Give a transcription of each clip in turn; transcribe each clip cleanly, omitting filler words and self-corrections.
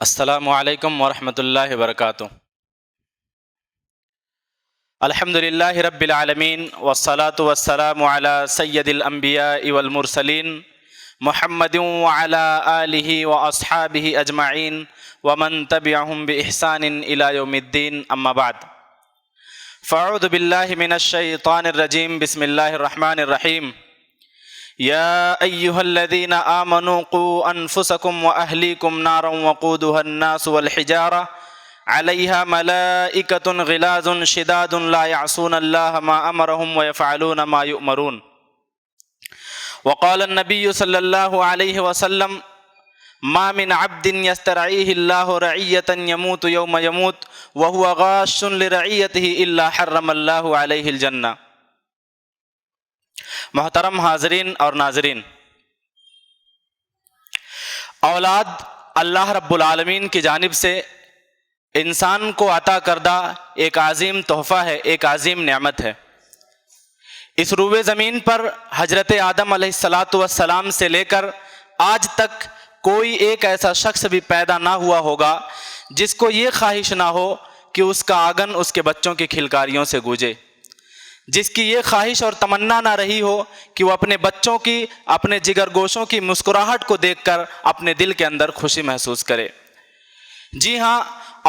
السلام علیکم ورحمۃ اللہ وبرکاتہ۔ الحمدللہ رب العالمین والصلاة والسلام علی سید الانبیاء والمرسلین محمد وعلی آلہ واصحابہ اجمعین ومن تبعہم بإحسان الی یوم الدین، اما بعد فاعوذ باللہ من الشیطان الرجیم، بسم اللہ الرحمن الرحیم۔ یا ایہا الذین آمنوا قوا انفسکم واہلیکم نارا وقودها الناس والحجارہ علیہا ملائکۃ غلاظ شداد لا یعصون اللہ ما امرہم ویفعلون ما یؤمرون۔ وقال النبی صلی اللہ علیہ وسلم ما من عبد یسترعیہ اللہ رعیۃ یموت یوم یموت وہو غاش لرعیتہ الا حرم اللہ علیہ الجنہ۔ محترم حاضرین اور ناظرین، اولاد اللہ رب العالمین کی جانب سے انسان کو عطا کردہ ایک عظیم تحفہ ہے، ایک عظیم نعمت ہے۔ اس روئے زمین پر حضرت آدم علیہ السلام سے لے کر آج تک کوئی ایک ایسا شخص بھی پیدا نہ ہوا ہوگا جس کو یہ خواہش نہ ہو کہ اس کا آنگن اس کے بچوں کی کھلکاریوں سے گونجے، جس کی یہ خواہش اور تمنا نہ رہی ہو کہ وہ اپنے بچوں کی، اپنے جگر گوشوں کی مسکراہٹ کو دیکھ کر اپنے دل کے اندر خوشی محسوس کرے۔ جی ہاں،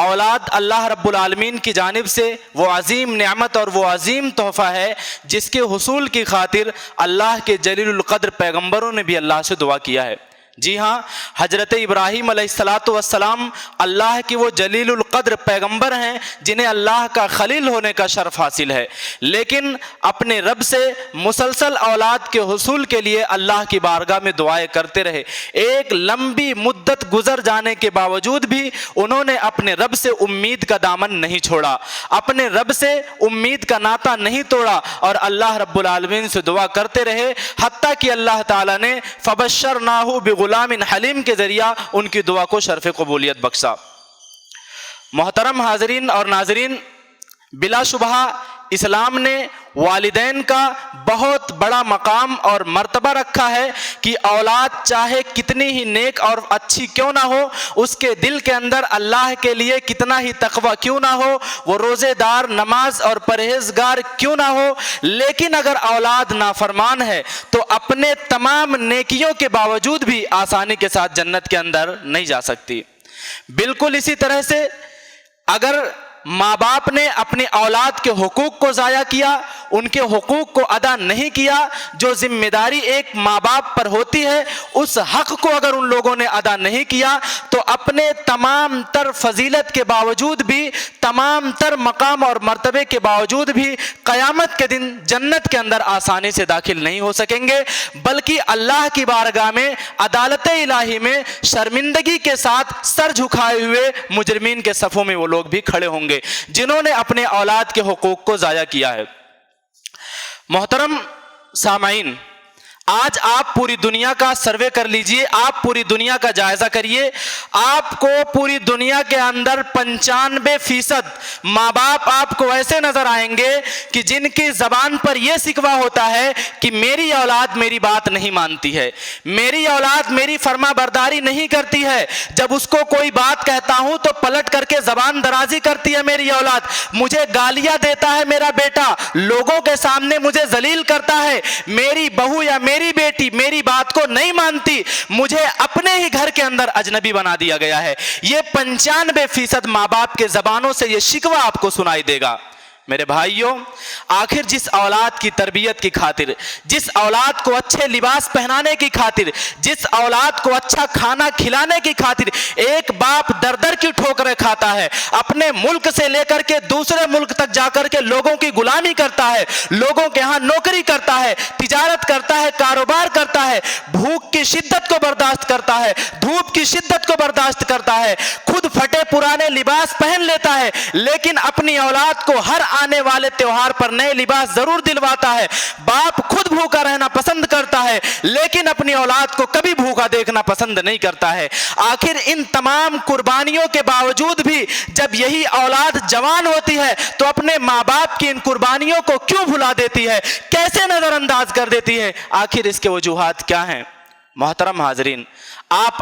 اولاد اللہ رب العالمین کی جانب سے وہ عظیم نعمت اور وہ عظیم تحفہ ہے جس کے حصول کی خاطر اللہ کے جلیل القدر پیغمبروں نے بھی اللہ سے دعا کیا ہے۔ جی ہاں، حضرت ابراہیم علیہ السلام اللہ کی وہ جلیل القدر پیغمبر ہیں جنہیں اللہ کا خلیل ہونے کا شرف حاصل ہے، لیکن اپنے رب سے مسلسل اولاد کے حصول کے لیے اللہ کی بارگاہ میں دعائیں کرتے رہے۔ ایک لمبی مدت گزر جانے کے باوجود بھی انہوں نے اپنے رب سے امید کا دامن نہیں چھوڑا، اپنے رب سے امید کا ناطہ نہیں توڑا اور اللہ رب العالمین سے دعا کرتے رہے، حتیٰ کہ اللہ تعالیٰ نے فبشرناہ غلام حلیم کے ذریعہ ان کی دعا کو شرف قبولیت بخشا۔ محترم حاضرین اور ناظرین، بلا شبہ اسلام نے والدین کا بہت بڑا مقام اور مرتبہ رکھا ہے کہ اولاد چاہے کتنی ہی نیک اور اچھی کیوں نہ ہو، اس کے دل کے اندر اللہ کے لیے کتنا ہی تقوی کیوں نہ ہو، وہ روزے دار، نماز اور پرہیزگار کیوں نہ ہو، لیکن اگر اولاد نافرمان ہے تو اپنے تمام نیکیوں کے باوجود بھی آسانی کے ساتھ جنت کے اندر نہیں جا سکتی۔ بالکل اسی طرح سے اگر ماں باپ نے اپنی اولاد کے حقوق کو ضائع کیا، ان کے حقوق کو ادا نہیں کیا، جو ذمہ داری ایک ماں باپ پر ہوتی ہے اس حق کو اگر ان لوگوں نے ادا نہیں کیا تو اپنے تمام تر فضیلت کے باوجود بھی، تمام تر مقام اور مرتبے کے باوجود بھی قیامت کے دن جنت کے اندر آسانی سے داخل نہیں ہو سکیں گے، بلکہ اللہ کی بارگاہ میں، عدالت الہی میں شرمندگی کے ساتھ سر جھکائے ہوئے مجرمین کے صفوں میں وہ لوگ بھی کھڑے ہوں گے جنہوں نے اپنے اولاد کے حقوق کو ضائع کیا ہے۔ محترم سامعین، آج آپ پوری دنیا کا سروے کر لیجئے، آپ پوری دنیا کا جائزہ کریے، آپ کو پوری دنیا کے اندر 95% ماں باپ آپ کو ایسے نظر آئیں گے کہ جن کی زبان پر یہ شکوہ ہوتا ہے کہ میری اولاد میری بات نہیں مانتی ہے، میری اولاد میری فرما برداری نہیں کرتی ہے، جب اس کو کوئی بات کہتا ہوں تو پلٹ کر کے زبان درازی کرتی ہے میری اولاد، مجھے گالیاں دیتا ہے میرا بیٹا، لوگوں کے سامنے مجھے ذلیل کرتا ہے، میری بہو یا میری بیٹی میری بات کو نہیں مانتی، مجھے اپنے ہی گھر کے اندر اجنبی بنا دیا گیا ہے۔ یہ 95% ماں باپ کے زبانوں سے یہ شکوہ آپ کو سنائی دے گا۔ میرے بھائیوں، آخر جس اولاد کی تربیت کی خاطر، جس اولاد کو اچھے لباس پہنانے کی خاطر، جس اولاد کو اچھا کھانا کھلانے کی خاطر ایک باپ در در کی ٹھوکریں کھاتا ہے، اپنے ملک سے لے کر کے دوسرے ملک تک جا کر کے لوگوں کی غلامی کرتا ہے، لوگوں کے ہاں نوکری کرتا ہے، تجارت کرتا ہے، کاروبار کرتا ہے، بھوک کی شدت کو برداشت کرتا ہے، دھوپ کی شدت کو برداشت کرتا ہے، خود پھٹے پرانے لباس پہن لیتا ہے، لیکن اپنی اولاد کو ہر آنے والے تیوہار پر نئے لباس ضرور دلواتا ہے۔ باپ خود بھوکا رہنا پسند کرتا ہے لیکن اپنی اولاد کو کبھی بھوکا دیکھنا پسند نہیں کرتا ہے۔ آخر ان تمام قربانیوں کے باوجود بھی جب یہی اولاد جوان ہوتی ہے تو اپنے ماں باپ کی ان قربانیوں کو کیوں بھلا دیتی ہے، کیسے نظر انداز کر دیتی ہے؟ آخر اس کے وجوہات کیا ہیں؟ محترم حاضرین، آپ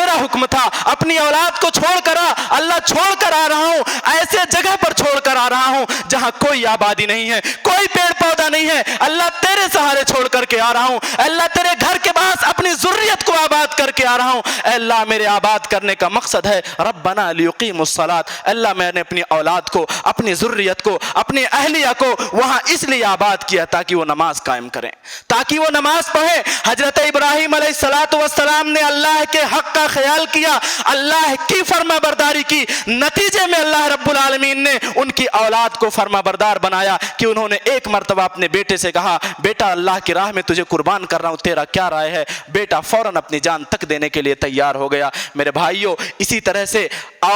تیرا حکم تھا، اپنی اولاد کو چھوڑ کر اللہ چھوڑ کر آ رہا ہوں، ایسے جگہ پر چھوڑ کر آ رہا ہوں جہاں کوئی آبادی نہیں ہے، کوئی پیڑ پودا نہیں ہے، اللہ تیرے سہارے چھوڑ کر کے آ رہا ہوں، اللہ تیرے گھر کے پاس اپنی ذریت کو آباد کر کے آ رہا ہوں، اے اللہ میرے آباد کرنے کا مقصد ہے ربنا لیقیموا الصلاۃ، اللہ میں نے اپنی اولاد کو، اپنی ذریت کو، اپنی اہلیہ کو وہاں اس لیے آباد کیا تاکہ وہ نماز قائم کریں، تاکہ وہ نماز پڑھیں۔ حضرت ابراہیم علیہ السلام نے اللہ کے حق کا خیال کیا، اللہ کی فرما برداری کی، نتیجے میں اللہ رب العالمین نے ان کی اولاد کو فرما بردار بنایا کہ انہوں نے ایک مرتبہ اپنے بیٹے سے کہا بیٹا اللہ کی راہ میں تجھے قربان کر رہا ہوں، تیرا کیا رائے ہے؟ بیٹا فوراً اپنی جان تک دینے کے لیے تیار ہو گیا۔ میرے بھائیوں، اسی طرح سے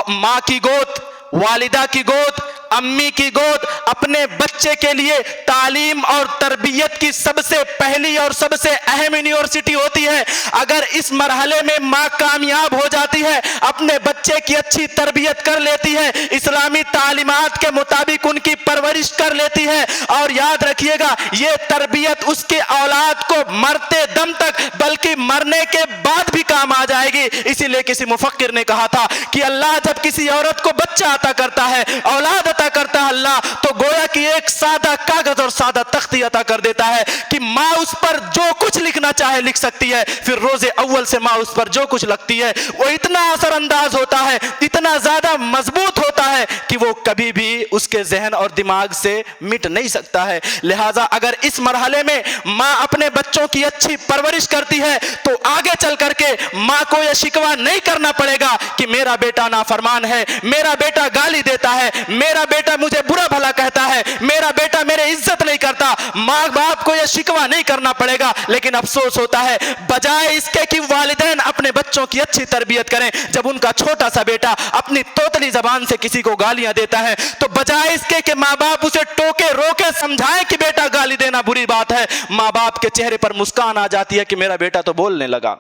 ماں کی گود، والدہ کی گود، امی کی گود اپنے بچے کے لیے تعلیم اور تربیت کی سب سے پہلی اور سب سے اہم یونیورسٹی ہوتی ہے۔ اگر اس مرحلے میں ماں کامیاب ہو جاتی ہے، اپنے بچے کی اچھی تربیت کر لیتی ہے، اسلامی تعلیمات کے مطابق ان کی پرورش کر لیتی ہے، اور یاد رکھیے گا یہ تربیت اس کے اولاد کو مرتے دم تک بلکہ مرنے کے بعد بھی کام آ جائے گی۔ اسی لیے کسی مفکر نے کہا تھا کہ اللہ جب کسی عورت کو بچہ عطا کرتا ہے، اولاد عطا کرتا ہے اللہ، تو گویا کہ ایک سادہ کاغذ اور سادہ تختی عطا کر دیتا ہے کہ ماں اس پر جو کچھ لکھنا چاہے لکھ سکتی ہے۔ پھر روز اول سے ماں اس پر جو کچھ لکھتی ہے وہ اتنا اثر انداز ہوتا ہے، اتنا زیادہ مضبوط ہوتا ہے کہ وہ کبھی بھی اس کے ذہن اور دماغ سے مٹ نہیں سکتا ہے۔ لہٰذا اگر اس مرحلے میں ماں اپنے بچوں کی اچھی پرورش کرتی ہے تو آگے چل کر کے ماں کو یہ شکوہ نہیں کرنا پڑے گا کہ میرا بیٹا نافرمان ہے، میرا بیٹا گالی دیتا ہے، میرا بیٹا مجھے برا بھلا کہتا ہے، میرا بیٹا میرے عزت نہیں کرتا۔ ماں باپ کو یہ شکوہ نہیں کرنا پڑے گا، لیکن افسوس ہوتا ہے بجائے اس کے کہ والدین اپنے بچوں کی اچھی تربیت کریں، جب ان کا چھوٹا سا بیٹا اپنی توتلی زبان سے کسی کو گالیاں دیتا ہے تو بجائے اس کے کہ ماں باپ اسے ٹوکے روکے سمجھائیں کہ بیٹا گالی دینا بری بات ہے، ماں باپ کے چہرے پر مسکان آ جاتی ہے کہ میرا بیٹا تو بولنے لگا۔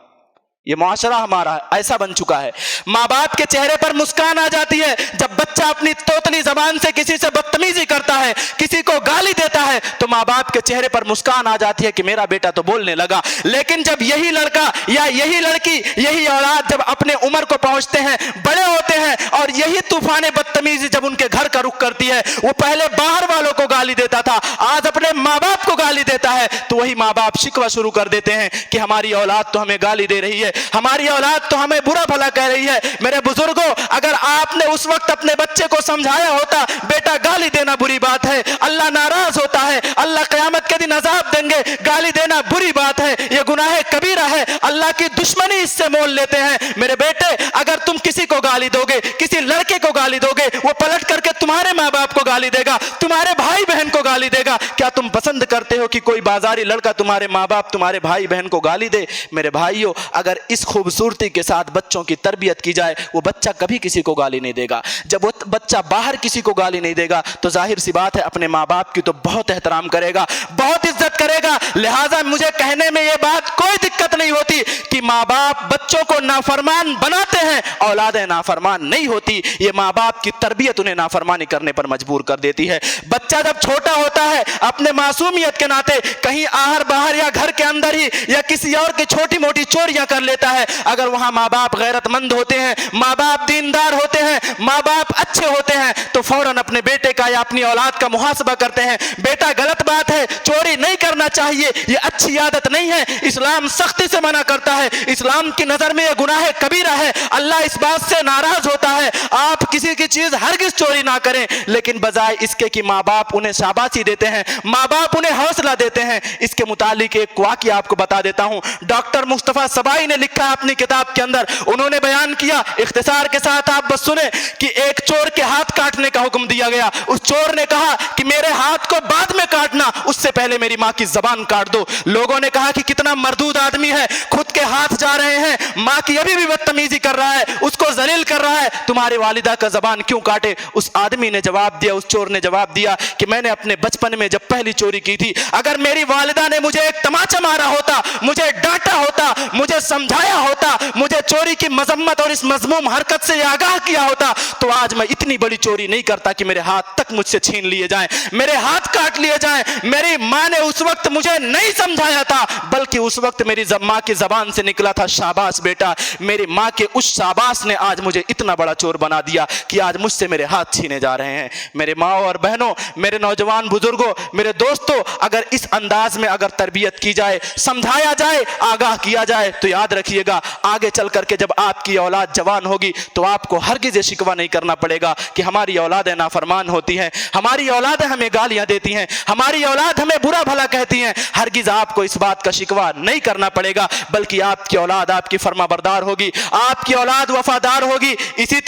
یہ معاشرہ ہمارا ایسا بن چکا ہے، ماں باپ کے چہرے پر مسکان آ جاتی ہے جب بچہ اپنی توتلی زبان سے کسی سے بدتمیزی کرتا ہے، کسی کو گالی دیتا ہے تو ماں باپ کے چہرے پر مسکان آ جاتی ہے کہ میرا بیٹا تو بولنے لگا۔ لیکن جب یہی لڑکا یا یہی لڑکی، یہی اولاد جب اپنے عمر کو پہنچتے ہیں، بڑے ہوتے ہیں، اور یہی طوفان بدتمیزی جب ان کے گھر کا رخ کرتی ہے، وہ پہلے باہر والوں کو گالی دیتا تھا، آج اپنے ماں باپ کو گالی دیتا ہے، تو وہی ماں باپ شکوہ شروع کر دیتے ہیں کہ ہماری اولاد تو ہمیں گالی دے رہی ہے، ہماری اولاد تو ہمیں برا بھلا کہہ رہی ہے۔ میرے بزرگوں، اگر آپ نے اس وقت اپنے بچے کو سمجھایا ہوتا بیٹا گالی دینا بری بات ہے، اللہ ناراض ہوتا ہے، اللہ قیامت کے دن عذاب دیں گے، گالی دینا بری بات ہے، یہ گناہ کبیرہ ہے، اللہ کی دشمنی اس سے مول لیتے ہیں۔ میرے بیٹے، اگر تم کسی کو گالی دو گے، کسی لڑکے کو گالی دو گے، وہ پلٹ کر کے تمہارے ماں باپ کو گالی دے گا، تمہارے بھائی بہن کو گالی دے گا۔ کیا تم پسند کرتے ہو کہ کوئی بازاری لڑکا تمہارے ماں باپ، تمہارے بھائی بہن کو گالی دے؟ میرے بھائیوں، اگر اس خوبصورتی کے ساتھ بچوں کی تربیت کی جائے، وہ بچہ کبھی کسی کو گالی نہیں دے گا۔ جب وہ بچہ باہر کسی کو گالی نہیں دے گا تو ظاہر سی بات ہے اپنے ماں باپ کی تو بہت احترام کرے گا، بہت عزت کرے گا۔ لہٰذا مجھے کہنے میں یہ بات کوئی دقت نہیں ہوتی کہ ماں باپ بچوں کو نافرمان بناتے ہیں، اولادیں نافرمان نہیں ہوتی، یہ ماں باپ کی تربیت انہیں نافرمانی کرنے پر مجبور کر دیتی ہے۔ بچہ جب چھوٹا ہوتا ہے اپنے معصومیت کے ناطے کہیں آہر باہر یا گھر کے اندر ہی یا کسی اور کی چھوٹی موٹی چوریاں کر لیتا ہے، اگر وہاں ماں باپ غیرت مند ہوتے ہیں، ماں باپ دیندار ہوتے ہیں، ماں باپ اچھے ہوتے ہیں تو فوراً اپنے بیٹے کا یا اپنی اولاد کا محاسبہ کرتے ہیں، بیٹا غلط بات ہے، چوری نہیں کرنا چاہیے، یہ اچھی عادت نہیں ہے، اسلام سختی سے منع کرتا ہے، اسلام کی نظر میں یہ گناہ کبیرہ ہے، اللہ اس بات سے ناراض ہوتا ہے۔ آپ کسی کی چیز ہرگز چوری نہ کریں، لیکن بجائے اس کے کہ ماں باپ انہیں شاباشی دیتے ہیں، ماں باپ انہیں حوصلہ دیتے ہیں، اس کے متعلق ایک واقعہ آپ کو بتا دیتا ہوں۔ ڈاکٹر مصطفیٰ سبائی نے لکھا اپنی کتاب کے اندر، انہوں نے بیان کیا، اختصار کے ساتھ آپ بس سنیں، کہ ایک چور کے ہاتھ کاٹنے کا حکم دیا گیا۔ اس چور نے کہا کہ میرے ہاتھ کو بعد میں کاٹنا، اس سے پہلے میری ماں کی زبان کاٹ دو۔ لوگوں نے کہا کہ کتنا مردود آدمی ہے، خود کے ہاتھ جا رہے ہیں، ماں کی ابھی بھی بدتمیزی کر رہا ہے، اس کو ذلیل کر رہا ہے، تمہاری والدہ کا زبان کیوں کاٹے؟ اس آدمی نے جواب دیا، اس چور نے جواب دیا کہ میں نے اپنے بچپن میں جب پہلی چوری کی تھی، اگر میری والدہ نے مجھے ایک تماچا مارا ہوتا، مجھے ڈانٹا ہوتا، مجھے سمجھایا ہوتا، مجھے چوری کی مذمت اور اس مذموم حرکت سے آگاہ کیا ہوتا، تو آج میں اتنی بڑی چوری نہیں کرتا کہ میرے ہاتھ تک مجھ سے چھین لیے جائیں، میرے ہاتھ کاٹ لیے جائیں۔ میری ماں نے اس وقت مجھے نہیں سمجھایا تھا، بلکہ اس وقت میری ماں کی زبان سے نکلا تھا شاباش بیٹا۔ میری ماں کے اس شاباش نے آج مجھے اتنا بڑا چور بنا دیا کہ آج مجھ سے میرے ہاتھ چھینے جا رہے ہیں۔ میرے ماں اور بہنوں، میرے نوجوان بزرگوں، میرے دوستوں، اگر اس انداز میں اگر تربیت کی جائے، سمجھایا جائے، آگاہ کیا جائے، تو یاد رکھیے گا آگے چل کر کے جب آپ کی اولاد جوان ہوگی تو آپ کو ہرگز یہ شکوہ نہیں کرنا پڑے گا کہ ہماری اولادیں نافرمان ہوتی ہیں، ہماری اولادیں ہمیں گالیاں دیتی ہیں، ہماری اولاد ہمیں برا بھلا کہتی ہیں۔ ہرگز آپ کو اس بات کا شکوہ نہیں کرنا پڑے گا، بلکہ آپ کی اولاد آپ کی فرما بردار ہوگی، آپ کی اولاد وفادار ہوگی۔ اسی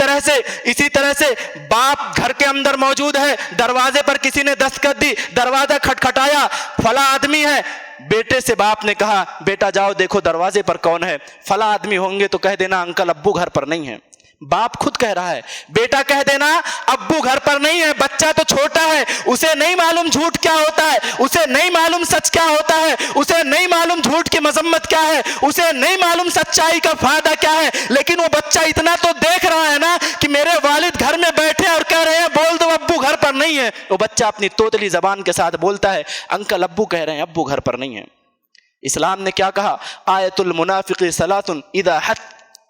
طرح سے باپ گھر کے اندر موجود ہے، دروازے پر کسی نے دستک دی، دروازہ کھٹکھٹایا، فلاں آدمی ہے، بیٹے سے باپ نے کہا بیٹا جاؤ دیکھو دروازے پر کون ہے، فلاں آدمی ہوں گے تو کہہ دینا انکل ابو گھر پر نہیں ہے۔ باپ خود کہہ رہا ہے، بیٹا کہہ دینا ابو گھر پر نہیں ہے، بچہ تو چھوٹا ہے، اسے نہیں معلوم جھوٹ کیا ہوتا ہے، اسے نہیں معلوم سچ کیا ہوتا ہے، اسے نہیں معلوم جھوٹ کی مذمت کیا ہے، اسے نہیں معلوم سچائی کا فائدہ کیا ہے، لیکن وہ بچہ اتنا تو دیکھ رہا ہے نا کہ میرے والد گھر میں بیٹھے اور کہہ رہے ہیں بول دو ابو گھر پر نہیں ہے۔ وہ بچہ اپنی توتلی زبان کے ساتھ بولتا ہے انکل ابو کہہ رہے ہیں ابو گھر پر نہیں ہے۔ اسلام نے کیا کہا؟ آیت المنافق ثلاث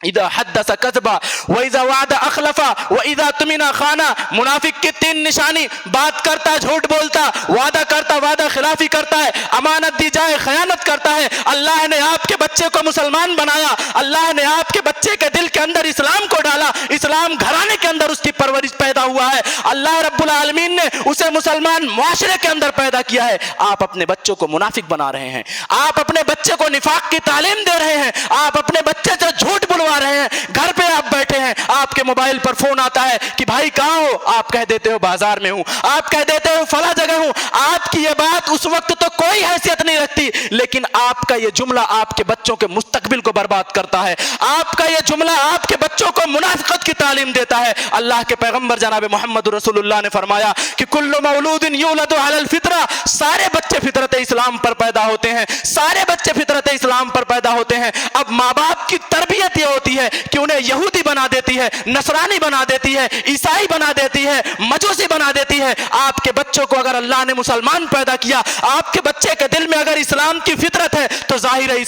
اذا حدث کذبا واذا وعد اخلفا واذا اؤتمن خانا۔ منافق کی تین نشانی: بات کرتا جھوٹ بولتا، وعدہ کرتا وعدہ خلافی کرتا ہے، امانت دی جائے خیانت کرتا ہے۔ اللہ نے آپ کے بچے کو مسلمان بنایا، اللہ نے آپ کے بچے کے دل کے اندر اسلام کو ڈالا، اسلام گھرانے کے اندر اس کی پرورش پیدا ہوا ہے، اللہ رب العالمین نے اسے مسلمان معاشرے کے اندر پیدا کیا ہے۔ آپ اپنے بچوں کو منافق بنا رہے ہیں، آپ اپنے بچے کو نفاق کی تعلیم دے رہے ہیں، آپ اپنے بچے سے جھوٹ بلوا رہے ہیں۔ گھر پہ آپ بیٹھے ہیں، آپ کے موبائل پر فون آتا ہے کہ بھائی کہاں ہو؟ آپ کہہ دیتے ہو بازار میں ہوں، آپ کہہ دیتے ہو فلاں جگہ ہوں۔ آپ کی یہ بات اس وقت تو کوئی حیثیت نہیں رکھتی، لیکن آپ کا یہ جملہ آپ کے بچوں کے مستقبل کو برباد کرتا ہے، آپ کا یہ جملہ آپ کے بچوں کو منافقت کی تعلیم دیتا ہے۔ اللہ کے پیغمبر جناب محمد رسول اللہ نے فرمایا کہ کل مولود یولد علی الفطرہ، سارے بچے فطرت اسلام پر پیدا ہوتے ہیں، سارے بچے فطرت اسلام پر پیدا ہوتے ہیں۔ اب ماں باپ کی تربیت یہ ہوتی ہے کہ انہیں یہودی بنا دیتی ہے، نصرانی بنا دیتی ہے، عیسائی بنا دیتی ہے، مجوسی بنا دیتی ہے۔ آپ کے بچوں کو اگر اللہ نے مسلمان پیدا کیا، آپ کے بچے کے دل میں اگر اسلام کی فطرت ہے، تو ظاہر ہے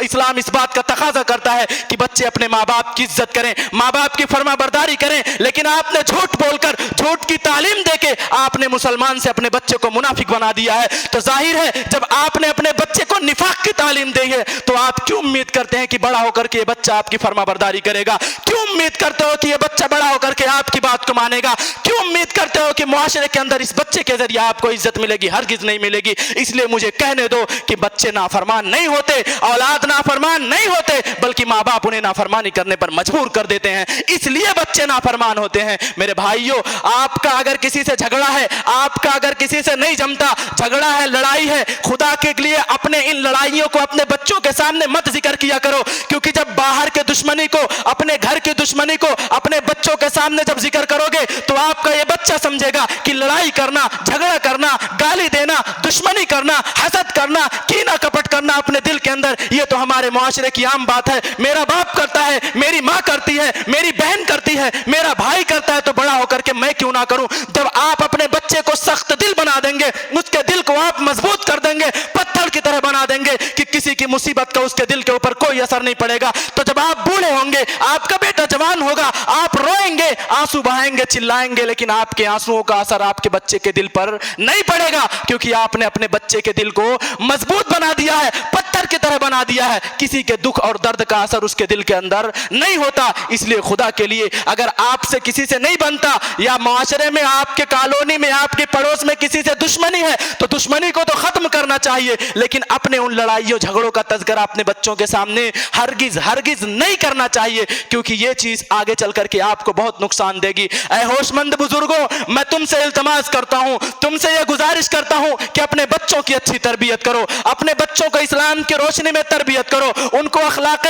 اسلام اس بات کا تقاضا کرتا ہے کہ بچے اپنے ماں باپ کی عزت کریں، ماں باپ کی فرما برداری کریں۔ لیکن آپ نے جھوٹ بول کر، جھوٹ کی تعلیم دے کے آپ نے مسلمان سے اپنے بچے کو منافق بنا دیا ہے۔ تو ظاہر ہے جب آپ نے اپنے بچے کو نفاق کی تعلیم دی ہے تو آپ کیوں امید کرتے ہیں کہ بڑا ہو کر کے یہ بچہ آپ کی فرما برداری کرے گا؟ کیوں امید کرتے ہو کہ یہ بچہ بڑا ہو کر کے آپ کی بات کو مانے گا؟ کیوں امید کرتے ہو کہ معاشرے کے اندر اس بچے کے ذریعے آپ کو عزت ملے گی؟ ہرگز نہیں ملے گی۔ اس لیے مجھے کہنے دو کہ بچے نافرمان نہیں ہوتے، اولاد نافرمان نہیں ہوتے، بلکہ ماں باپ انہیں نافرمانی کرنے پر مجبور کر دیتے ہیں، اس لیے بچے نافرمان ہوتے ہیں۔ میرے بھائیوں، آپ کا اگر کسی سے جھگڑا ہے، آپ کا اگر کسی سے نہیں جمتا، جھگڑا ہے، لڑائی ہے، خدا کے لیے اپنے ان لڑائیوں کو اپنے بچوں کے سامنے مت ذکر کیا کرو، کیونکہ جب باہر کے دشمنی کو، اپنے گھر کی دشمنی کو اپنے بچوں کے سامنے جب ذکر کرو گے تو آپ کا یہ بچہ سمجھے گا کہ لڑائی کرنا، جھگڑا کرنا، گالی دینا، دشمنی کرنا، حسد کرنا، کینہ کپٹ کرنا اپنے دل کے اندر، یہ تو ہمارے معاشرے کی عام بات ہے۔ میرا باپ کرتا ہے، میری ماں کرتی ہے، میری بہن کرتی ہے، میرا بھائی کرتا ہے، تو بڑا ہو کر کے میں کیوں نہ کروں؟ جب آپ اپنے بچے کو سخت دل بنا دیں گے، اس کے دل کو آپ مضبوط کر دیں گے، پتھر کی طرح بنا دیں گے کہ کسی کی مصیبت کا اس کے دل کے اوپر کوئی اثر نہیں پڑے گا، تو جب آپ بوڑھے ہوں گے، آپ کا بیٹا جوان ہوگا، آپ روئیں گے، آنسو بہائیں گے، چلائیں گے، لیکن آپ کے آنسوؤں کا اثر آپ کے بچے کے دل پر نہیں پڑے گا، کیونکہ آپ نے اپنے بچے کے دل کو مضبوط بنا دیا ہے، پتھر کی طرح بنا دیا ہے، کسی کے دکھ اور درد کا اثر اس کے دل کے اندر نہیں ہوتا۔ اس لیے خدا کے لیے اگر آپ سے کسی سے نہیں بنتا، یا معاشرے میں آپ کے کالونی میں، آپ کے پڑوس میں کسی سے دشمنی ہے، تو دشمنی کو تو ختم کرنا چاہیے، لیکن اپنے ہمیں ان لڑائیوں جھگڑوں کا تذکرہ اپنے بچوں کے سامنے ہرگز نہیں کرنا چاہیے، کیونکہ یہ چیز آگے چل کر کے آپ کو بہت نقصان دے گی۔ اے ہوش مند بزرگوں، میں تم سے التماس کرتا ہوں، تم سے یہ گزارش کرتا ہوں کہ اپنے بچوں کی اچھی تربیت کرو، اپنے بچوں کو اسلام کی روشنی میں تربیت کرو، ان کو اخلاق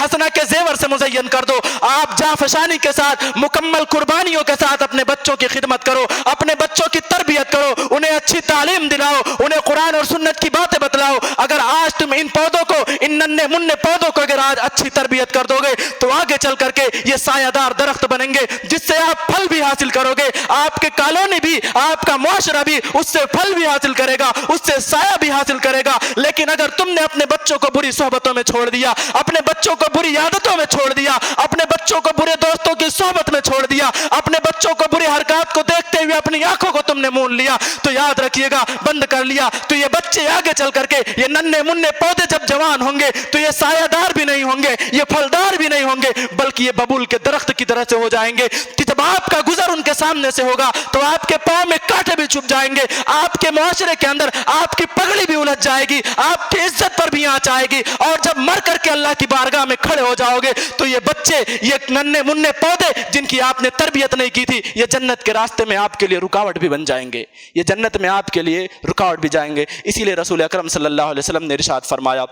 حسنہ کے زیور سے مزین کر دو۔ آپ جانفشانی کے ساتھ، مکمل قربانیوں کے ساتھ اپنے بچوں کی خدمت کرو، اپنے بچوں کی تربیت کرو، انہیں اچھی تعلیم دلاؤ، انہیں قرآن اور سنت کی باتیں بتلاؤ۔ اگر آج تم ان پودوں کو، ان ننھے منھے پودوں کو اگر آج اچھی تربیت کر دو گے تو آگے چل کر کے یہ سایہ دار درخت بنیں گے، جس سے آپ پھل بھی حاصل کرو گے، آپ کے کالونی بھی، آپ کا معاشرہ بھی اس سے پھل بھی حاصل کرے گا، اس سے سایہ بھی حاصل کرے گا۔ لیکن اگر تم نے اپنے بچوں کو بری صحبتوں میں چھوڑ دیا، اپنے بچوں کو بری عادتوں میں چھوڑ دیا، اپنے بچوں کو برے دوستوں کی صحبت میں چھوڑ دیا، اپنے بچوں کو بری حرکات کو دیکھتے ہوئے اپنی آنکھوں کو تم نے مون لیا، تو یاد رکھیے گا، بند کر لیا تو یہ بچے آگے چل کر کے، یہ ننھے منھے پودے جب جوان ہوں گے تو یہ سایہ دار بھی نہیں ہوں گے، یہ پھلدار بھی نہیں ہوں گے، بلکہ یہ ببول کے درخت کی طرح سے ہو جائیں گے کہ جب آپ کا گزر ان کے سامنے سے ہوگا تو آپ کے پاؤں میں کانٹے بھی چھپ جائیں گے، آپ کے معاشرے کے اندر آپ کی پگڑی بھی الجھ جائے گی، آپ کی عزت پر بھی آنچ آئے گی، اور جب مر کر کے اللہ کی بارگاہ میں کھڑے ہو جاؤ گے تو یہ بچے، یہ ننھے منھے پودے جن کی آپ نے تربیت نہیں کی تھی، یہ جنت کے راستے میں آپ کے لیے رکاوٹ بھی بن جائیں گے، یہ جنت میں آپ کے لیے رکاوٹ بھی جائیں گے۔ اسی لیے رسول اکرم صلی اللہ علیہ وسلم نے ارشاد فرمایا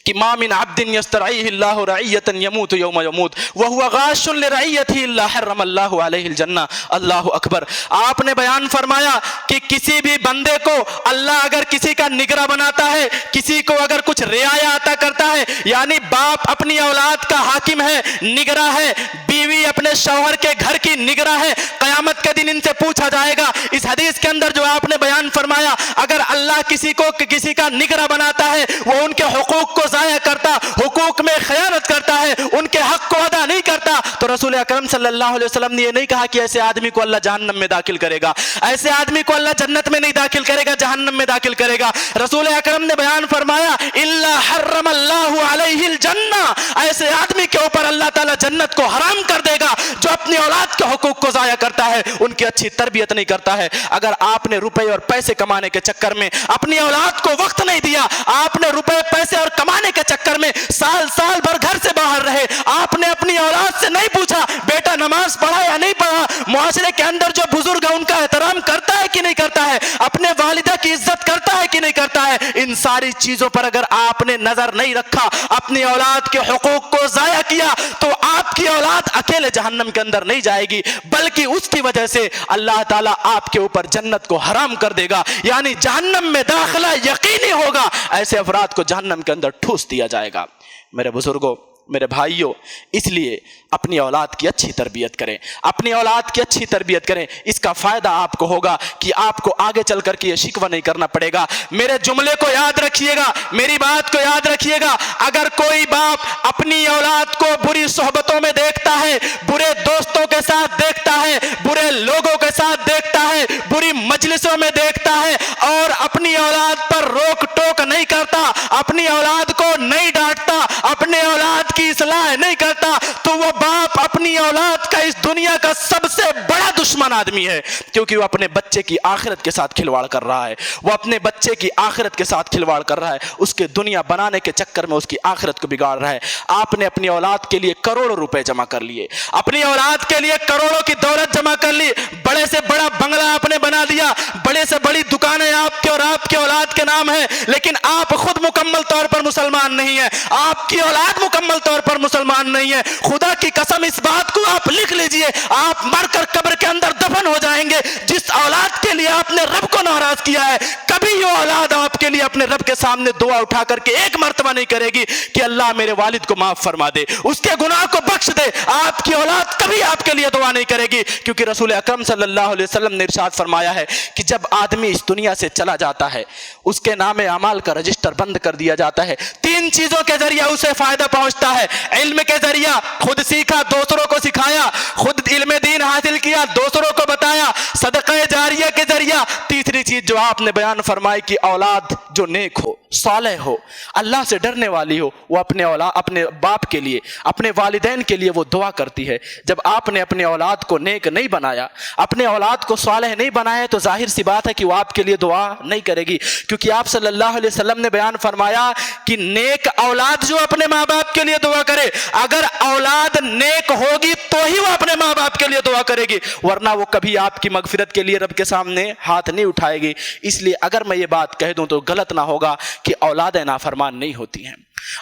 کہ ما من عبد یسترعیہ اللہ رعیۃ یموت یوم یموت وہو غاش لرعیتہ الا حرم اللہ علیہ الجنہ۔ اللہ اکبر۔ آپ نے بیان فرمایا کہ کسی بھی بندے کو اللہ اگر کسی کا نگراں بناتا ہے، کسی کو اگر کچھ رعایا عطا کرتا ہے، یعنی باپ اپنی اولاد کا حاکم ہے، نگراں ہے، بیوی اپنے شوہر کے گھر کی نگراں ہے، قیامت کے دن ان سے پوچھا جائے گا۔ اس حدیث کے اندر جو آپ نے بیان فرمایا، اگر اللہ کسی کو کسی کا نگراں بناتا ہے، وہ ان کے حقوق کو ضائع کرتا، حقوق میں خیانت کرتا ہے، ان کے حق کو ادا نہیں کرتا، تو رسول اکرم صلی اللہ علیہ وسلم نے یہ نہیں کہا کہ ایسے آدمی کو اللہ جہنم میں داخل کرے گا، ایسے آدمی کو اللہ جنت میں نہیں داخل کرے گا، جہنم میں داخل کرے گا۔ رسول اکرم نے بیان فرمایا الا حرم اللہ علیہ الجنہ، ایسے آدمی کے اوپر اللہ تعالیٰ جنت کو حرام کر دے گا جو اپنی اولاد کے حقوق کو ضائع کرتا ہے، ان کی اچھی تربیت نہیں کرتا ہے۔ اگر آپ نے روپے اور پیسے کمانے کے چکر میں اپنی اولاد کو وقت نہیں دیا، آپ نے روپے پیسے اور کمانے کے چکر میں سال بھر گھر سے باہر رہے، آپ نے اپنی اولاد سے نہیں پوچھا بیٹا نماز پڑھا یا نہیں پڑھا، معاشرے کے اندر جو بزرگ ہے ان کا احترام کرتا ہے کہ نہیں کرتا ہے، اپنے والدہ کی عزت کرتا ہے کہ نہیں کرتا ہے، ان ساری چیزوں پر اگر آپ نے نظر نہیں رکھا، اپنی اولاد کے حقوق کو ضائع کیا، تو آپ کی اولاد اکیلے جہنم کے اندر نہیں جائے گی، بلکہ اس کی وجہ سے اللہ تعالیٰ آپ کے اوپر جنت کو حرام کر دے گا، یعنی جہنم میں داخلہ یقینی ہوگا، ایسے افراد کو جہنم کے اندر ٹھوس دیا جائے گا۔ میرے بزرگوں، میرے بھائیوں، اس لیے اپنی اولاد کی اچھی تربیت کریں، اپنی اولاد کی اچھی تربیت کریں، اس کا فائدہ آپ کو ہوگا کہ آپ کو آگے چل کر کے یہ شکوہ نہیں کرنا پڑے گا۔ میرے جملے کو یاد رکھیے گا، میری بات کو یاد رکھیے گا، اگر کوئی باپ اپنی اولاد کو بری صحبتوں میں دیکھتا ہے، برے دوستوں کے ساتھ دیکھتا ہے، برے لوگوں کے ساتھ دیکھتا ہے، بری مجلسوں میں دیکھتا ہے، اور اپنی اولاد پر روک ٹوک نہیں کرتا، اپنی اولاد کو نہیں ڈانٹتا، اپنے اولاد کی اصلاح نہیں کرتا، تو وہ باپ اپنی اولاد کا اس دنیا کا سب سے بڑا دشمن آدمی ہے، کیونکہ وہ اپنے بچے کی آخرت کے ساتھ کھلواڑ کر رہا ہے، وہ اپنے بچے کی آخرت کے ساتھ کھلواڑ کر رہا ہے، اس کے دنیا بنانے کے چکر میں اس کی آخرت کو بگاڑ رہا ہے۔ آپ نے اپنی اولاد کے لیے کروڑوں روپے جمع کر لیے، اپنی اولاد کے لیے کروڑوں کی دولت جمع کر لی، بڑے سے بڑا بنگلہ آپ نے بنا دیا، بڑے سے بڑی دکانیں آپ کے اور آپ کے اولاد کے نام ہیں، لیکن آپ خود مکمل طور پر مسلمان نہیں ہیں، آپ کی اولاد مکمل طور پر مسلمان نہیں ہے۔ خدا کی قسم اس بات کو آپ لکھ لیجئے، آپ مر کر قبر کے اندر دفن ہو جائیں گے، جس اولاد کے لیے آپ نے رب کو ناراض کیا ہے، کبھی یہ اولاد آپ کے لیے اپنے رب کے سامنے دعا اٹھا کر کے ایک مرتبہ نہیں کرے گی کہ اللہ میرے والد کو معاف فرما دے، اس کے گناہ کو بخش دے۔ آپ کی اولاد کبھی آپ کے لیے دعا نہیں کرے گی، کیونکہ رسول اکرم صلی اللہ علیہ وسلم نے ارشاد فرمایا ہے کہ جب آدمی اس دنیا سے چلا جاتا ہے، اس کے نام اعمال کا رجسٹر بند کر دیا جاتا ہے، تین چیزوں کے ذریعے اسے فائدہ پہنچتا ہے، علم کے ذریعہ، خود سیکھا دوسروں کو سکھایا، خود علم دین حاصل کیا دوسروں کو بتایا، صدقہ جاریہ کے ذریعہ، تیسری دوسری چیز جو آپ نے بیان فرمائی کہ اولاد جو نیک ہو، صالح ہو، اللہ سے ڈرنے والی ہو، وہ اپنے باپ کے لیے، اپنے والدین کے لیے وہ دعا کرتی ہے۔ جب آپ نے اپنے اولاد کو نیک نہیں بنایا، اپنے اولاد کو صالح نہیں بنایا، تو ظاہر سی بات ہے کہ وہ آپ کے لیے دعا نہیں کرے گی، کیونکہ آپ صلی اللہ علیہ وسلم نے بیان فرمایا کہ نیک اولاد جو اپنے ماں باپ کے لیے دعا کرے، اگر اولاد نیک ہوگی تو ہی وہ اپنے ماں باپ کے لیے دعا کرے گی، ورنہ وہ کبھی آپ کی مغفرت کے لیے رب کے سامنے ہاتھ نہیں اٹھائے گی۔ اس لیے اگر میں یہ بات کہہ دوں تو غلط نہ ہوگا کہ اولادیں نافرمان نہیں ہوتی ہیں،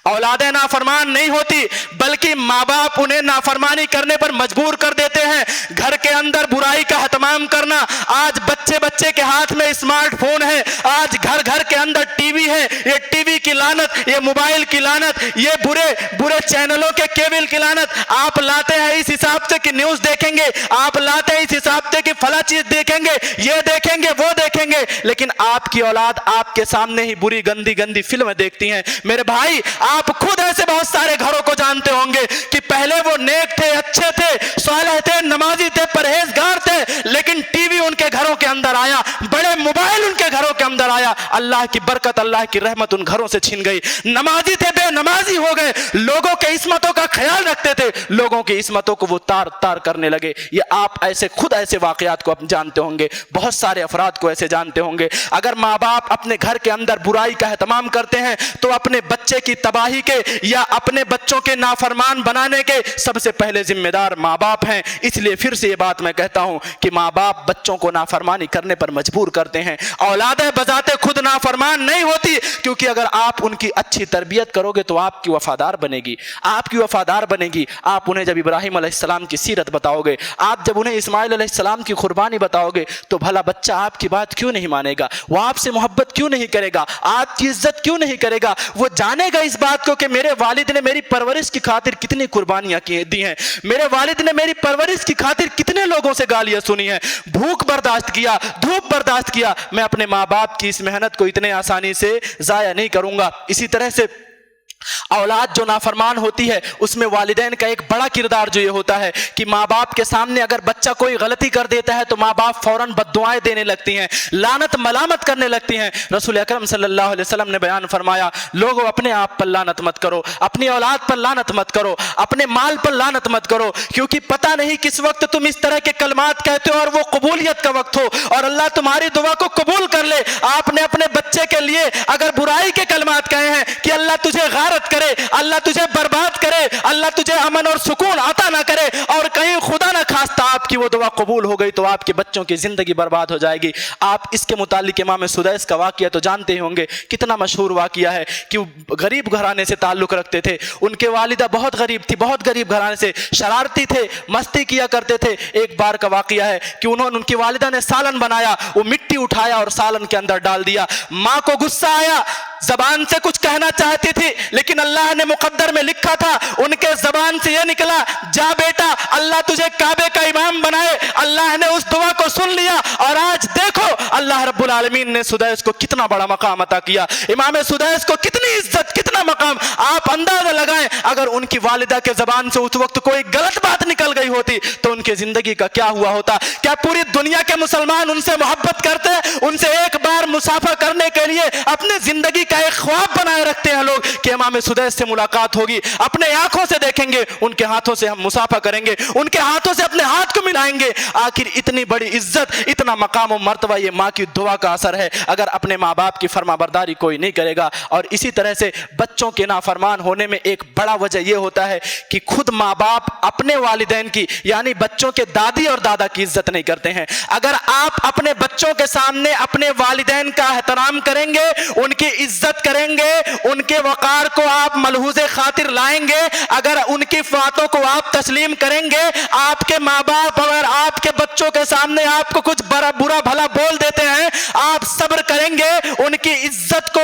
اولادیں نافرمان نہیں ہوتی، بلکہ ماں باپ انہیں نافرمانی کرنے پر مجبور کر دیتے ہیں۔ گھر کے اندر برائی کا اہتمام کرنا، آج بچے کے ہاتھ میں اسمارٹ فون ہے، آج گھر گھر کے اندر ٹی وی ہے، یہ ٹی وی کی لعنت، یہ موبائل کی لعنت، یہ برے چینلوں کے کیبل کی لعنت۔ آپ لاتے ہیں اس حساب سے کہ نیوز دیکھیں گے، آپ لاتے ہیں اس حساب سے کہ فلاں چیز دیکھیں گے، یہ دیکھیں گے، وہ دیکھیں گے، لیکن آپ کی اولاد آپ کے سامنے ہی بری گندی فلمیں دیکھتی ہیں۔ میرے بھائی، آپ خود ایسے بہت سارے گھروں کو جانتے ہوں گے کہ پہلے وہ نیک تھے، اچھے تھے، صالح تھے، نمازی تھے، پرہیزگار تھے، لیکن ٹی وی ان کے گھروں کے اندر آیا، بڑے موبائل ان کے گھروں کے اندر آیا، اللہ کی برکت، اللہ کی رحمت ان گھروں سے چھن گئی۔ نمازی تھے، بے نمازی ہو گئے، لوگوں کے عصمتوں کا خیال رکھتے تھے، لوگوں کی عصمتوں کو وہ تار کرنے لگے۔ یہ آپ خود ایسے واقعات کو جانتے ہوں گے، بہت سارے افراد کو ایسے جانتے ہوں گے۔ اگر ماں باپ اپنے گھر کے اندر برائی کا اہتمام کرتے ہیں تو اپنے بچے کی تباہی کے یا اپنے بچوں کے نافرمان بنانے کے سب سے پہلے ذمہ دار ماں باپ ہیں۔ اس لیے پھر سے یہ بات میں کہتا ہوں کہ ماں باپ بچوں کو نافرمانی کرنے پر مجبور کرتے ہیں۔ اولادیں بذات خود نافرمان نہیں ہوتی، کیونکہ اگر آپ ان کی اچھی تربیت کرو گے تو آپ کی وفادار بنے گی، آپ کی وفادار بنے گی۔ آپ انہیں جب ابراہیم علیہ السلام کی سیرت بتاؤ گے، آپ جب انہیں اسماعیل علیہ السلام کی قربانی بتاؤ گے، تو بھلا بچہ آپ کی بات کیوں نہیں مانے گا؟ وہ آپ سے محبت کیوں نہیں کرے گا؟ آپ کی عزت کیوں نہیں کرے گا؟ وہ جانے گا اس بات کو کہ میرے والد نے میری پرورش کی خاطر کتنی قربانیاں دی ہیں، میرے والد نے میری پرورش کی خاطر کتنے لوگوں سے گالیاں سنی ہیں، بھوک برداشت کیا، دھوپ برداشت کیا۔ میں اپنے ماں باپ کی اس محنت کو اتنے آسانی سے ضائع نہیں کروں گا۔ اسی طرح سے اولاد جو نافرمان ہوتی ہے، اس میں والدین کا ایک بڑا کردار جو یہ ہوتا ہے کہ ماں باپ کے سامنے اگر بچہ کوئی غلطی کر دیتا ہے تو ماں باپ فوراً بد دعائیں دینے لگتی ہیں، لعنت ملامت کرنے لگتی ہیں۔ رسول اکرم صلی اللہ علیہ وسلم نے بیان فرمایا، لوگوں اپنے آپ پر لعنت مت کرو، اپنی اولاد پر لعنت مت کرو، اپنے مال پر لعنت مت کرو، کیونکہ پتہ نہیں کس وقت تم اس طرح کے کلمات کہتے ہو اور وہ قبولیت کا وقت ہو اور اللہ تمہاری دعا کو قبول کر لے۔ آپ نے اپنے بچے کے لیے اگر برائی کے کلمات کہے ہیں کہ اللہ تجھے غارت کرے، اللہ تجھے برباد کرے، اللہ تجھے امن اور سکون عطا نہ کرے، اور کہیں خدا نہ خواستہ آپ کی وہ دعا قبول ہو گئی تو آپ کے بچوں کی زندگی برباد ہو جائے گی۔ آپ اس کے متعلق امام سدیس کا واقعہ تو جانتے ہی ہوں گے، کتنا مشہور واقعہ ہے کہ وہ غریب گھرانے سے تعلق رکھتے تھے، ان کے والدہ بہت غریب تھی، بہت غریب گھرانے سے، شرارتی تھے، مستی کیا کرتے تھے۔ ایک بار کا واقعہ ہے کہ ان کی والدہ نے سالن بنایا، وہ مٹی اٹھایا اور سالن کے اندر ڈال دیا۔ ماں کو غصہ آیا، زبان سے کچھ کہنا چاہتی تھی لیکن اللہ نے مقدر میں لکھا تھا، ان کے زبان سے یہ نکلا، جا بیٹا اللہ تجھے کعبے کا امام بنائے۔ اللہ نے اس دعا کو سن لیا اور آج دیکھو اللہ رب العالمین نے سدیس کو کتنا بڑا مقام عطا کیا، امام سدیس کو کتنی عزت، کتنا مقام۔ آپ اندازہ لگائیں اگر ان کی والدہ کے زبان سے اس وقت کوئی غلط بات نکل گئی ہوتی تو ان کی زندگی کا کیا ہوا ہوتا؟ کیا پوری دنیا کے مسلمان ان سے محبت کرتے؟ ان سے ایک بار مسافہ کرنے کے لیے اپنے زندگی کا ایک خواب بنائے رکھتے ہیں لوگ کہ امام سدیس سے ملاقات ہوگی، اپنے آنکھوں سے دیکھیں گے، ان کے ہاتھوں سے ہم مسافہ کریں گے، ان کے ہاتھوں سے اپنے ہاتھ کو ملائیں گے۔ آخر اتنی بڑی عزت، اتنا مقام و مرتبہ یہ ماں کی دعا کا اثر ہے اگر اپنے ماں باپ کی فرما برداری کوئی نہیں کرے گا۔ اور اسی طرح سے بچوں کے نافرمان ہونے میں ایک بڑا وجہ یہ ہوتا ہے کہ خود ماں باپ اپنے والدین کی یعنی بچوں کے دادی اور دادا کی عزت نہیں کرتے ہیں۔ اگر آپ اپنے بچوں کے سامنے اپنے والدین کا احترام کریں گے، ان کی عزت کریں گے، ان کے وقار کو آپ ملحوظ خاطر لائیں گے، اگر ان کی باتوں کو آپ تسلیم کریں گے، آپ کے ماں باپ اگر آپ کے بچوں کے سامنے آپ کو کچھ برا بھلا بول دیتے ہیں، آپ صبر کریں گے، ان کی عزت کو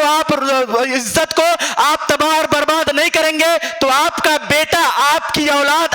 آپ تباہ اور برباد نہیں کریں گے، تو آپ کا بیٹا، آپ کی اولاد،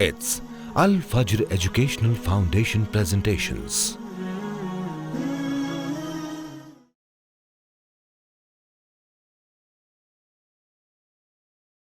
It's Al Fajr Educational Foundation presentations.